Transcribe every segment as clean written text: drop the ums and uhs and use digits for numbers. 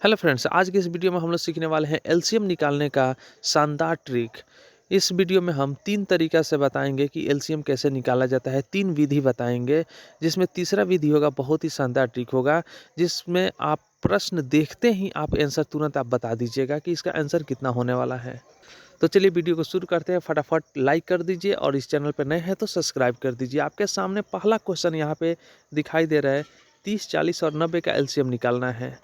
Hello friends, आज की इस वीडियो में हम लोग सीखने वाले हैं एलसीएम निकालने का शानदार ट्रिक। इस वीडियो में हम 3 तरीका से बताएंगे कि एलसीएम कैसे निकाला जाता है, 3 विधि बताएंगे, जिसमें तीसरा विधि होगा बहुत ही शानदार ट्रिक होगा, जिसमें आप प्रश्न देखते ही आप आंसर तुरंत आप बता दीजिएगा कि इसका आंसर कितना होने वाला है। तो चलिए वीडियो को शुरू करते हैं। फटाफट लाइक कर दीजिए और इस चैनल पर नए हैं तो सब्सक्राइब कर दीजिए। आपके सामने पहला क्वेश्चन यहाँ पे दिखाई दे रहा है, 30, 40 और 90 का एलसीएम निकालना है।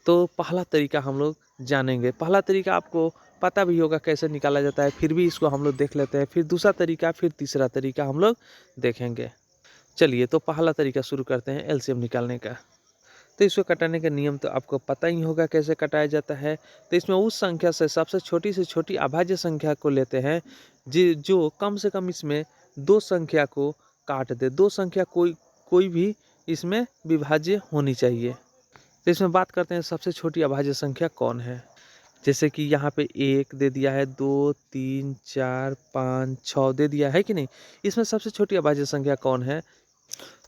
तो पहला तरीका हम लोग जानेंगे। पहला तरीका आपको पता भी होगा कैसे निकाला जाता है, फिर भी इसको हम लोग देख लेते हैं। फिर दूसरा तरीका, फिर तीसरा तरीका हम लोग देखेंगे। चलिए तो पहला तरीका शुरू करते हैं एलसीएम निकालने का। तो इसको कटाने का नियम तो आपको पता ही होगा कैसे कटाया जाता है। तो इसमें उस संख्या से छोटी अभाज्य संख्या को लेते हैं जी, जो कम से कम इसमें 2 संख्या को काट दे। 2 संख्या कोई कोई भी इसमें विभाज्य होनी चाहिए। तो इसमें बात करते हैं सबसे छोटी अभाज्य संख्या कौन है। जैसे कि यहाँ पे 1 दे दिया है, 2, 3, 4, 5, 6 दे दिया है कि नहीं। इसमें सबसे छोटी अभाज्य संख्या कौन है?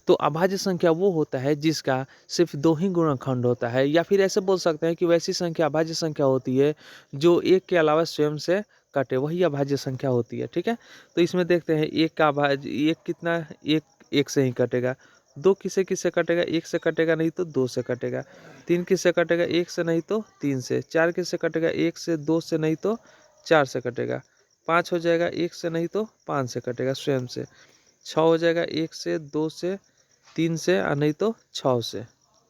तो अभाज्य संख्या वो होता है जिसका सिर्फ 2 ही गुणनखंड होता है, या फिर ऐसे बोल सकते हैं कि वैसी संख्या अभाज्य संख्या होती है जो 1 के अलावा स्वयं से कटे, वही अभाज्य संख्या होती है। ठीक है, तो इसमें देखते हैं 1 का अभाज्य 1 कितना, 1 1 से ही कटेगा। 2 किससे किससे कटेगा? 1 से कटेगा नहीं तो 2 से कटेगा। 3 किससे कटेगा? 1 से नहीं तो 3 से। 4 किससे कटेगा? 1 से, 2 से नहीं तो 4 से कटेगा। 5 हो जाएगा 1 से नहीं तो 5 से कटेगा स्वयं से। 6 हो जाएगा 1 से, 2 से, 3 से और नहीं तो 6 से।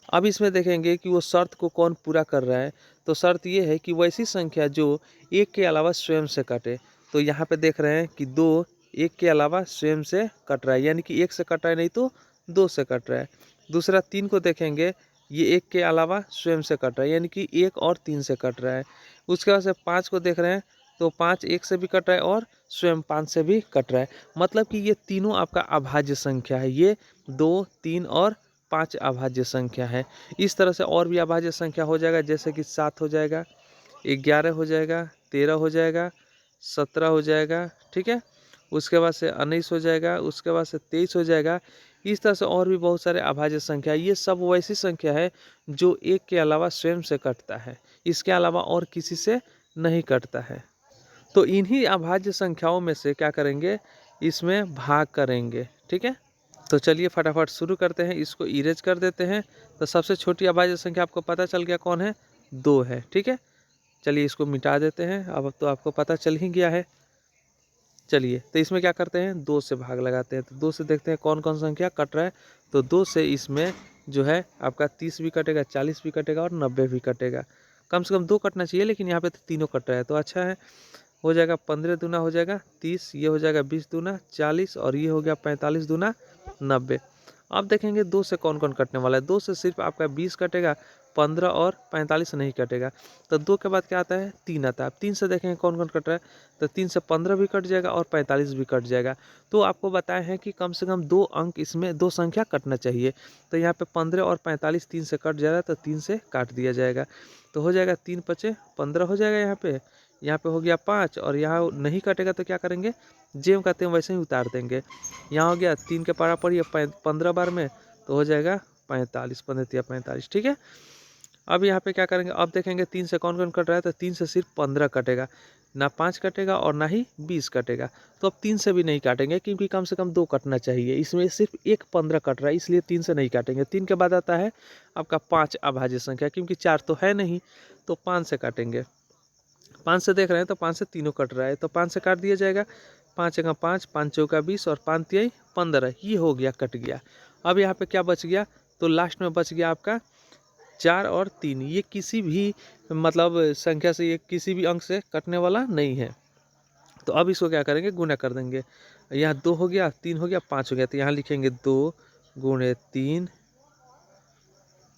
अब इसमें देखेंगे कि वो शर्त को कौन पूरा कर रहा है। तो शर्त ये है कि वैसी संख्या जो 1 के अलावा स्वयं से कटे। तो यहाँ पे देख रहे हैं कि 2 1 के अलावा स्वयं से कट रहा है, यानी कि 1 से कट रहा है नहीं तो 2 से कट रहा है। दूसरा 3 को देखेंगे, ये 1 के अलावा स्वयं से कट रहा है, यानी कि 1 और 3 से कट रहा है। उसके बाद से 5 को देख रहे हैं, तो 5 1 से भी कट रहा है और स्वयं 5 से भी कट रहा है। मतलब कि ये तीनों आपका अभाज्य संख्या है। ये 2, 3 और 5 अभाज्य संख्या है। इस तरह से और भी अभाज्य संख्या हो जाएगा, जैसे कि 7 हो जाएगा, 11 हो जाएगा, 13 हो जाएगा, 17 हो जाएगा। ठीक है, उसके बाद से 19 हो जाएगा, उसके बाद से 23 हो जाएगा। इस तरह से और भी बहुत सारे अभाज्य संख्या। ये सब वैसी संख्या है जो 1 के अलावा स्वयं से कटता है, इसके अलावा और किसी से नहीं कटता है। तो इन्हीं अभाज्य संख्याओं में से क्या करेंगे, इसमें भाग करेंगे। ठीक है, तो चलिए फटाफट शुरू करते हैं, इसको इरेज कर देते हैं। तो सबसे छोटी अभाज्य संख्या आपको पता चल गया कौन है, 2 है। ठीक है, चलिए इसको मिटा देते हैं। अब तो आपको पता चल ही गया है। चलिए तो इसमें क्या करते हैं, 2 से भाग लगाते हैं। तो 2 से देखते हैं कौन कौन संख्या कट रहा है। तो 2 से इसमें जो है आपका 30 भी कटेगा, 40 भी कटेगा और 90 भी कटेगा। कम से कम 2 कटना चाहिए, लेकिन यहाँ पे तो तीनों कट रहा है, तो अच्छा है। हो जाएगा 15 दूना हो जाएगा 30, ये हो जाएगा 20 दूना 40 और ये हो गया 45 दूना 90। अब देखेंगे 2 से कौन कौन कटने वाला है। 2 से सिर्फ आपका 20 कटेगा, 15 और 45 नहीं कटेगा। तो 2 के बाद क्या आता है, 3 आता है। अब 3 से देखेंगे कौन कौन कट रहा है। तो 3 से 15 भी कट जाएगा और 45 भी कट जाएगा। तो आपको बताए हैं कि कम से कम 2 अंक इसमें 2 संख्या कटना चाहिए। तो यहाँ पे 15 और 45 3 से कट जा रहा है, तो 3 से काट दिया जाएगा। तो हो जाएगा 3 पचे 15 हो जाएगा। यहाँ पे हो गया 5 और यहाँ नहीं कटेगा तो क्या करेंगे, जेम का तेम वैसे ही उतार देंगे। यहाँ हो गया 3 के पारा पड़ी 15 बार में, तो हो जाएगा 45, 15 या 45। ठीक है, अब यहाँ पे क्या करेंगे, अब देखेंगे 3 से कौन कौन कट रहा है। तो 3 से सिर्फ 15 कटेगा, ना 5 कटेगा और ना ही 20 कटेगा। तो अब 3 से भी नहीं काटेंगे, क्योंकि कम से कम 2 कटना चाहिए। इसमें सिर्फ एक 15 कट रहा है, इसलिए 3 से नहीं काटेंगे। 3 के बाद आता है आपका 5 अभाज्य संख्या, क्योंकि 4 तो है नहीं, तो 5 से काटेंगे। 5 से देख रहे हैं तो 5 से तीनों कट रहा है, तो 5 से काट दिया जाएगा। 5 जगह 5, 5 चौका 20 और 5 तिहाई 15, ये हो गया, कट गया। अब यहाँ पे क्या बच गया, तो लास्ट में बच गया आपका 4 और 3। ये किसी भी मतलब संख्या से, ये किसी भी अंक से कटने वाला नहीं है। तो अब इसको क्या करेंगे, गुना कर देंगे। यहाँ 2 हो गया, 3 हो गया, 5 हो गया। तो यहाँ लिखेंगे 2 गुणे 3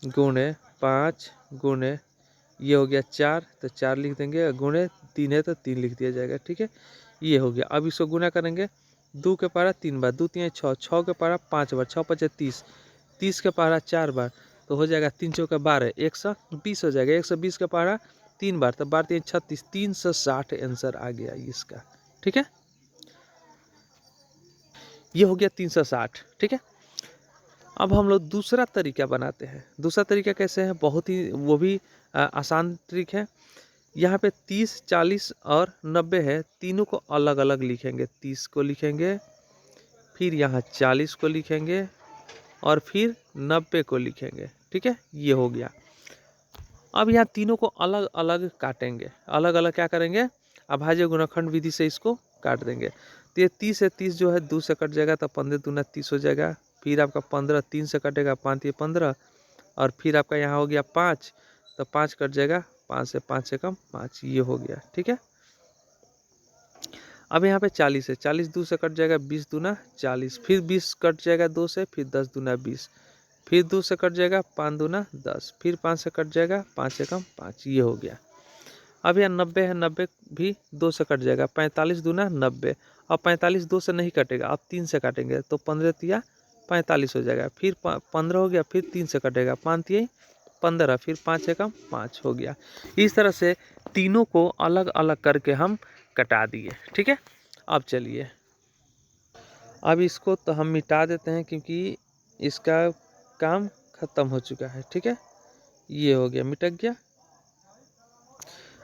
गुणे 5 गुणे, ये हो गया 4, तो 4 लिख देंगे। गुणे 3 है तो 3 लिख दिया जाएगा। ठीक है, ये हो गया। अब इसको गुना करेंगे, 2 के पारा 3 बार, 2 3 6, 6 के पारा 5 बार, 6 5 30, 30 के पारा 4 बार, तो हो जाएगा 3 चौका 12, 120 हो जाएगा। 120 के पारा 3 बार, तो 12 3 36, 360 आंसर आ गया इसका। ठीक है, ये हो गया 360। ठीक है, अब हम लोग दूसरा तरीका बनाते हैं। दूसरा तरीका कैसे है, बहुत ही वो भी आसान ट्रिक है। यहाँ पे 30, 40 और 90 है, तीनों को अलग अलग लिखेंगे। 30 को लिखेंगे, फिर यहाँ 40 को लिखेंगे और फिर 90 को लिखेंगे। ठीक है, ये हो गया। अब यहाँ तीनों को अलग अलग काटेंगे। अलग अलग क्या करेंगे, अभाज्य गुणनखंड विधि से इसको काट देंगे। तो ये 30 है, 30 जो है 2 से कट जाएगा तो 15 दूना 30 हो जाएगा। फिर आपका 15 3 से कटेगा, 5 ये 15 और फिर आपका यहाँ हो गया 5, तो 5 कट जाएगा, 5 से 5 से कम 5, ये हो गया। ठीक है, अब यहाँ पे 40 है, 40 2 से कट जाएगा, 20 दूना 40, फिर 20 कट जाएगा 2 से, फिर 10 दूना 20, फिर 2 से कट जाएगा, 5 दूना 10, फिर 5 से कट जाएगा, 5 से कम 5, ये हो गया। अब यहाँ 90 है, 90 भी 2 से कट जाएगा, 45 दूना 90। अब 45 2 से नहीं कटेगा, अब 3 से काटेंगे तो 15 तिया 45 हो जाएगा, फिर 15 हो गया, फिर 3 से कटेगा, 5 तिया 15, फिर 5 से कम 5 हो गया। इस तरह से तीनों को अलग अलग करके हम कटा दिए। ठीक है, अब चलिए, अब इसको तो हम मिटा देते हैं क्योंकि इसका काम खत्म हो चुका है। ठीक है, ये हो गया, मिटक गया।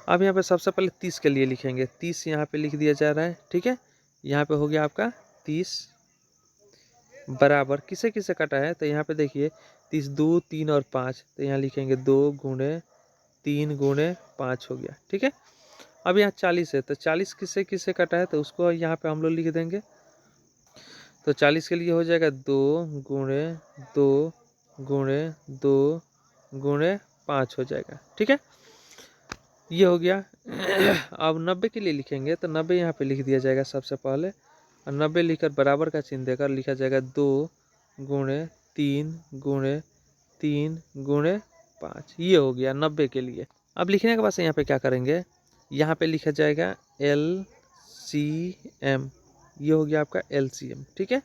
अब यहाँ पे सबसे पहले 30 के लिए लिखेंगे, 30 यहाँ पे लिख दिया जा रहा है। ठीक है, यहाँ पे हो गया आपका 30 बराबर किसे किसे कटा है, तो यहाँ पे देखिए 30 2 3 और 5, तो यहाँ लिखेंगे 2 गुणे 3 गुणे 5 हो गया। ठीक है, अब यहाँ 40 है, तो 40 किसे किसे कटा है, तो उसको यहाँ पे हम लोग लिख देंगे। तो 40 के लिए हो जाएगा 2 गुणे 2 गुणे 2 गुणे 5 हो जाएगा। ठीक है, ये हो गया। अब 90 के लिए लिखेंगे, तो 90 यहाँ पे लिख दिया जाएगा सबसे पहले, और 90 लिखकर बराबर का चिन्ह देकर लिखा जाएगा 2 गुणे 3 गुणे 3 गुणे 5, ये हो गया 90 के लिए। अब लिखने के बाद से यहाँ पे क्या करेंगे, यहाँ पे लिखा जाएगा LCM, ये हो गया आपका LCM। ठीक है,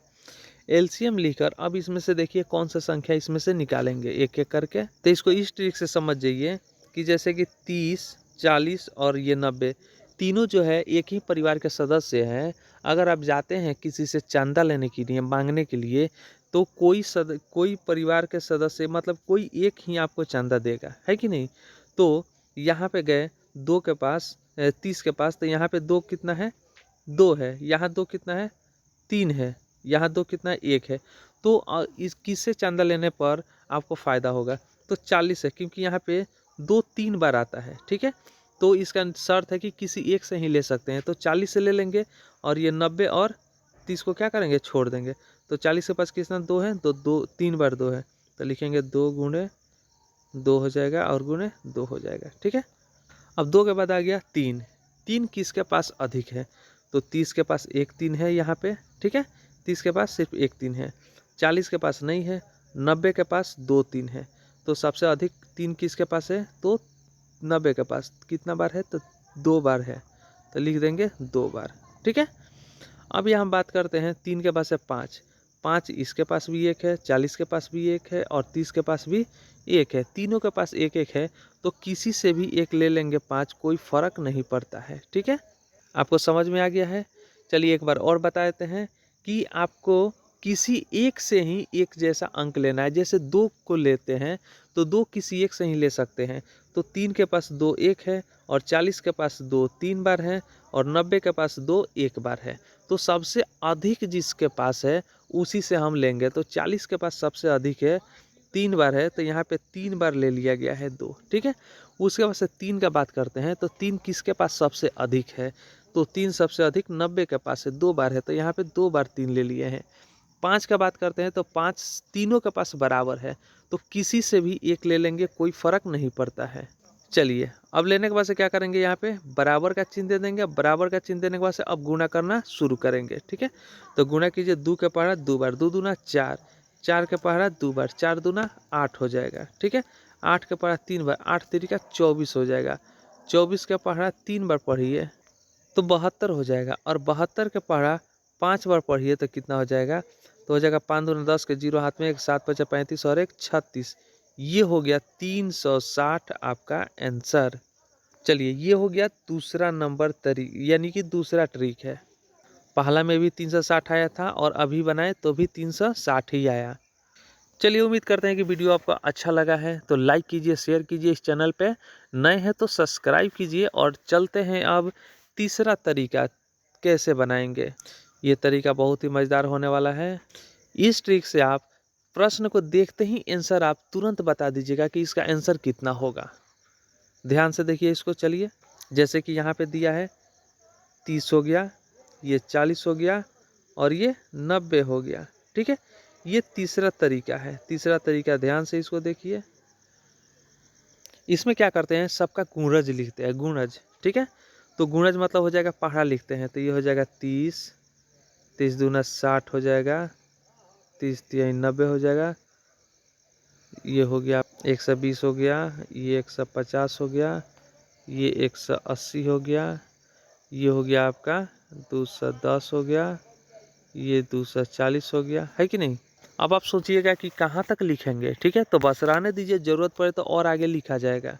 LCM लिखकर अब इसमें से देखिए कौन सा संख्या इसमें से निकालेंगे एक एक करके। तो इसको इस ट्रिक से समझ जाइए कि जैसे कि 30, 40 और ये 90 तीनों जो है एक ही परिवार के सदस्य हैं। अगर आप जाते हैं किसी से चंदा लेने के लिए, मांगने के लिए, तो कोई परिवार के सदस्य मतलब कोई एक ही आपको चंदा देगा, है कि नहीं। तो यहाँ पे गए 2 के पास, 30 के पास, तो यहाँ पे 2 कितना है, 2 है, यहाँ 2 कितना है, 3 है, यहाँ 2 कितना है, 1 है। तो इस किससे चंदा लेने पर आपको फ़ायदा होगा, तो 40 है, क्योंकि यहाँ पे 2 3 बार आता है। ठीक है, तो इसका शर्त है कि किसी एक से ही ले सकते हैं, तो 40 से ले लेंगे और ये 90 और 30 को क्या करेंगे, छोड़ देंगे। तो 40 के पास कितना 2 है, तो 2 3 बार 2 है, तो लिखेंगे 2 गुणे 2 हो जाएगा और गुणे 2 हो जाएगा। ठीक है, अब 2 के बाद आ गया 3, 3 किसके पास अधिक है, तो 30 के पास 1 3 है यहाँ पे। ठीक है, 30 के पास सिर्फ 1 3 है, 40 के पास नहीं है, 90 के पास 2 3 है। तो सबसे अधिक 3 किसके पास है, तो 90 के पास कितना बार है, तो 2 बार है, तो लिख देंगे 2 बार। ठीक है, अब यहाँ हम बात करते हैं 3 के पास है 5, 5 इसके पास भी 1 है, 40 के पास भी 1 है और 30 के पास भी 1 है, तीनों के पास 1 1 है, तो किसी से भी एक ले लेंगे 5, कोई फर्क नहीं पड़ता है। ठीक है, आपको समझ में आ गया है। चलिए एक बार और बता देते हैं कि आपको किसी एक से ही एक जैसा अंक लेना है। जैसे 2 को लेते हैं तो 2 किसी एक से ही ले सकते हैं, तो 3 के पास 2 1 है और 40 के पास 2 3 बार है और 90 के पास 2 1 बार है। तो सबसे अधिक जिसके पास है उसी से हम लेंगे। तो 40 के पास सबसे अधिक है, 3 बार है, तो यहाँ पे 3 बार ले लिया गया है 2। ठीक है, उसके बाद से 3 का बात करते हैं, तो 3 किसके पास सबसे अधिक है, तो 3 सबसे अधिक 90 के पास है, 2 बार है, तो यहाँ पे 2 बार 3 ले लिए हैं। 5 का बात करते हैं, तो 5 तीनों के पास बराबर है, तो किसी से भी एक ले लेंगे, कोई फर्क नहीं पड़ता है। चलिए अब लेने के बाद से क्या करेंगे, यहाँ पे बराबर का चिन्ह दे देंगे। बराबर का चिन्ह देने के बाद से अब गुणा करना शुरू करेंगे। ठीक है, तो गुणा कीजिए, 2 के पहाड़ा 2 बार, 2 दूना 4, 4 के पहाड़ा 2 बार, 4 दूना 8 हो जाएगा। ठीक है, 8 के पहाड़ा 3 बार, 8 तिरिका 24 हो जाएगा। 24 के पहाड़ा 3 बार पढ़िए तो 72 हो जाएगा, और 72 के पहाड़ा 5 बार पढ़िए तो कितना हो जाएगा, तो हो जाएगा 5 दूना 10 के 0 हाथ में, 1 7 5 35 और 1 36। ये हो गया 360 आपका आंसर। चलिए ये हो गया दूसरा नंबर यानी कि दूसरा ट्रिक है। पहला में भी 360 आया था और अभी बनाए तो भी 360 ही आया। चलिए, उम्मीद करते हैं कि वीडियो आपको अच्छा लगा है, तो लाइक कीजिए, शेयर कीजिए। इस चैनल पे नए हैं तो सब्सक्राइब कीजिए। और चलते हैं अब तीसरा तरीका कैसे बनाएंगे। ये तरीका बहुत ही मज़ेदार होने वाला है। इस ट्रिक से आप प्रश्न को देखते ही आंसर आप तुरंत बता दीजिएगा कि इसका आंसर कितना होगा। ध्यान से देखिए इसको। चलिए, जैसे कि यहाँ पे दिया है 30 हो गया, ये 40 हो गया और ये 90 हो गया। ठीक है, ये तीसरा तरीका है। तीसरा तरीका ध्यान से इसको देखिए। इसमें क्या करते हैं, सबका गुणज लिखते हैं, गुणज। ठीक है, तो गुणज मतलब हो जाएगा पहाड़ा लिखते हैं, तो ये हो जाएगा 30, 30 दूना 60 हो जाएगा, 30 तिहाई 90 हो जाएगा, ये हो गया 120 हो गया, ये 150 हो गया, ये 180 हो गया, ये हो गया आपका 210 हो गया, ये 240 हो गया, है कि नहीं। अब आप सोचिएगा कि कहाँ तक लिखेंगे। ठीक है, तो बस रहने दीजिए, ज़रूरत पड़े तो और आगे लिखा जाएगा।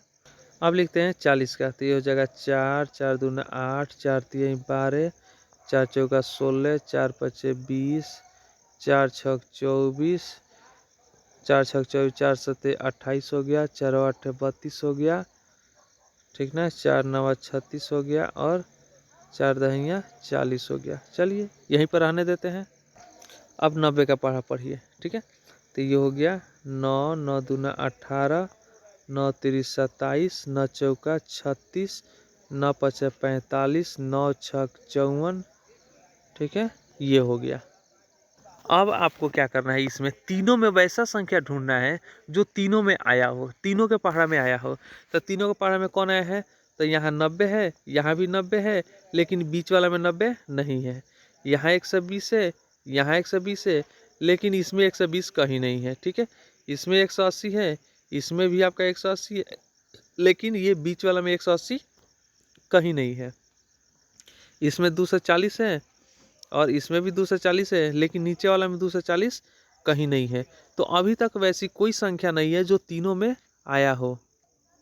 अब लिखते हैं 40 का, तो ये हो जाएगा 4, 4 दूना 8, 4 तिहाई 12, 4 चौका 16, 4 पचे 20, 4 छक 24, 4 छक 24, 4 सत्ते 28 हो गया, 4 8 32 हो गया। ठीक ना, 4 9 36 हो गया और 4 दहिया 40 हो गया। चलिए, यहीं पर रहने देते हैं। अब 90 का पढ़ा पढ़िए। ठीक है, तो ये हो गया 9, 9 दूना 18, 9 तिरिस 27, 9 चौका 36, 9 पचे 45, 9 छक 54। ठीक है, ये हो गया। अब आपको क्या करना है, इसमें तीनों में वैसा संख्या ढूंढना है जो तीनों में आया हो, तीनों के पहाड़ा में आया हो। तो तीनों के पहाड़ा में कौन आया है, तो यहाँ 90 है, यहाँ भी 90 है, लेकिन बीच वाला में 90 नहीं है। यहाँ 120 है, यहाँ 120 है, लेकिन इसमें 120 कहीं नहीं है। ठीक है, इसमें 180 है, इसमें भी आपका 180 है, लेकिन ये बीच वाला में 180 कहीं नहीं है। इसमें 240 है और इसमें भी 240 है, लेकिन नीचे वाला में 240 कहीं नहीं है। तो अभी तक वैसी कोई संख्या नहीं है जो तीनों में आया हो।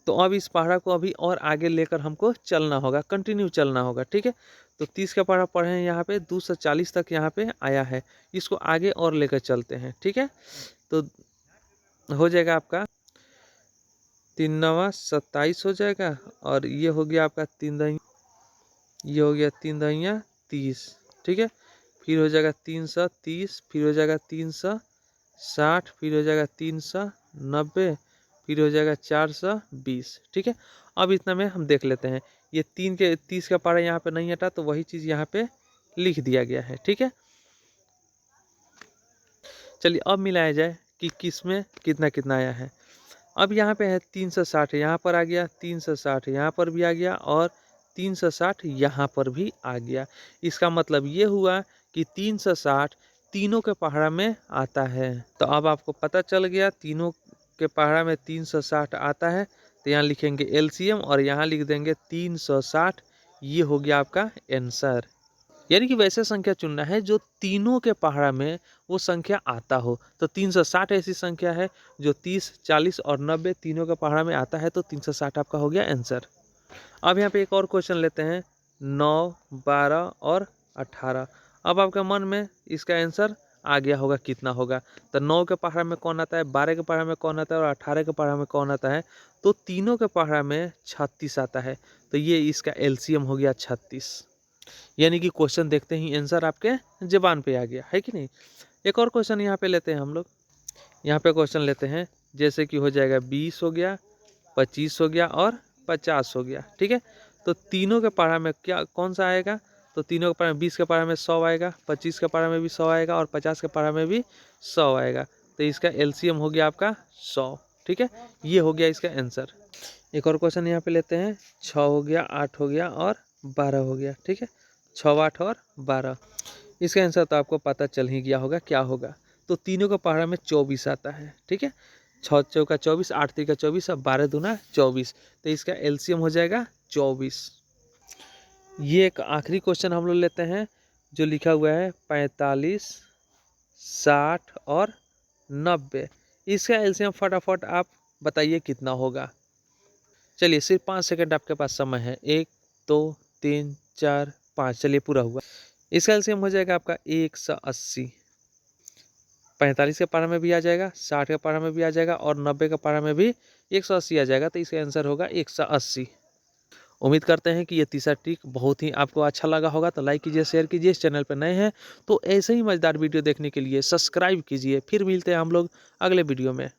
तो अब इस पहाड़ा को अभी और आगे लेकर हमको चलना होगा, कंटिन्यू चलना होगा। ठीक है, तो 30 का पहाड़ा पढ़े हैं, यहाँ पे 240 तक यहाँ पे आया है, इसको आगे और लेकर चलते हैं। ठीक है, तो हो जाएगा आपका 3 नवा 27 हो जाएगा और ये हो गया आपका 3 दही, ये हो गया 3 दहिया 30। ठीक है, फिर हो जाएगा 330, फिर हो जाएगा 360, फिर हो जाएगा 390, फिर हो जाएगा 420। ठीक है, अब इतना में हम देख लेते हैं। ये 30 का पारा यहाँ पे नहीं हटा, तो वही चीज़ यहाँ पे लिख दिया गया है। ठीक है, चलिए अब मिलाया जाए कि किस में कितना कितना आया है। अब यहाँ पे है 360, यहाँ पर आ गया, 360 यहाँ पर भी आ गया और 360 यहाँ पर भी आ गया। इसका मतलब ये हुआ कि 360 तीनों के पहाड़ा में आता है। तो अब आपको पता चल गया तीनों के पहाड़ा में 360 आता है, तो यहाँ लिखेंगे एलसीएम और यहाँ लिख देंगे 360। ये हो गया आपका आंसर। यानी कि वैसे संख्या चुनना है जो तीनों के पहाड़ा में वो संख्या आता हो। तो 360 ऐसी संख्या है जो 30, 40 और 90 तीनों के पहाड़ा में आता है, तो 360 आपका हो गया आंसर। अब यहाँ पे एक और क्वेश्चन लेते हैं, 9, 12 और 18। अब आपके मन में इसका आंसर आ गया होगा कितना होगा। तो 9 के पहाड़ा में कौन आता है, 12 के पहाड़ा में कौन आता है और 18 के पहाड़ा में कौन आता है। तो तीनों के पहाड़ा में 36 आता है, तो ये इसका एलसीएम हो गया 36। यानी कि क्वेश्चन देखते ही आंसर आपके ज़बान पे आ गया, है कि नहीं। एक और क्वेश्चन यहाँ पे लेते हैं हम लोग। यहाँ पे क्वेश्चन लेते हैं, जैसे कि हो जाएगा 20 हो गया, 25 हो गया और 50 हो गया। ठीक है, तो तीनों के पहाड़ा में क्या कौन सा आएगा, तो तीनों के पहाड़ा में 20 के पहाड़ा में 100 आएगा, 25 के पहाड़ा में भी 100 आएगा और 50 के पहाड़ा में भी 100 आएगा। तो इसका एलसीएम हो गया आपका 100। ठीक है, ये हो गया इसका आंसर। एक और क्वेश्चन यहाँ पे लेते हैं, 6 हो गया, 8 हो गया और 12 हो गया। ठीक है, 6, 8 और 12। इसका आंसर तो आपको पता चल ही गया होगा क्या होगा। तो तीनों का पहाड़ा में 24 आता है। ठीक है, 6 चौका 24, 8 तिरिका 24 और 12 दूना 24। तो इसका एलसीएम हो जाएगा 24। ये एक आखिरी क्वेश्चन हम लोग लेते हैं जो लिखा हुआ है 45, 60 और 90। इसका एलसीएम फटाफट आप बताइए कितना होगा। चलिए, सिर्फ 5 सेकंड आपके पास समय है। 1, 2, 3, 4, 5। चलिए, पूरा हुआ। इसका एलसीएम हो जाएगा आपका 180। 45 के पारा में भी आ जाएगा, 60 के पारा में भी आ जाएगा और 90 के पारा में भी 180 आ जाएगा। तो इसका आंसर होगा 180। उम्मीद करते हैं कि ये तीसरा ट्रिक बहुत ही आपको अच्छा लगा होगा। तो लाइक कीजिए, शेयर कीजिए। इस चैनल पर नए हैं तो ऐसे ही मजेदार वीडियो देखने के लिए सब्सक्राइब कीजिए। फिर मिलते हैं हम लोग अगले वीडियो में।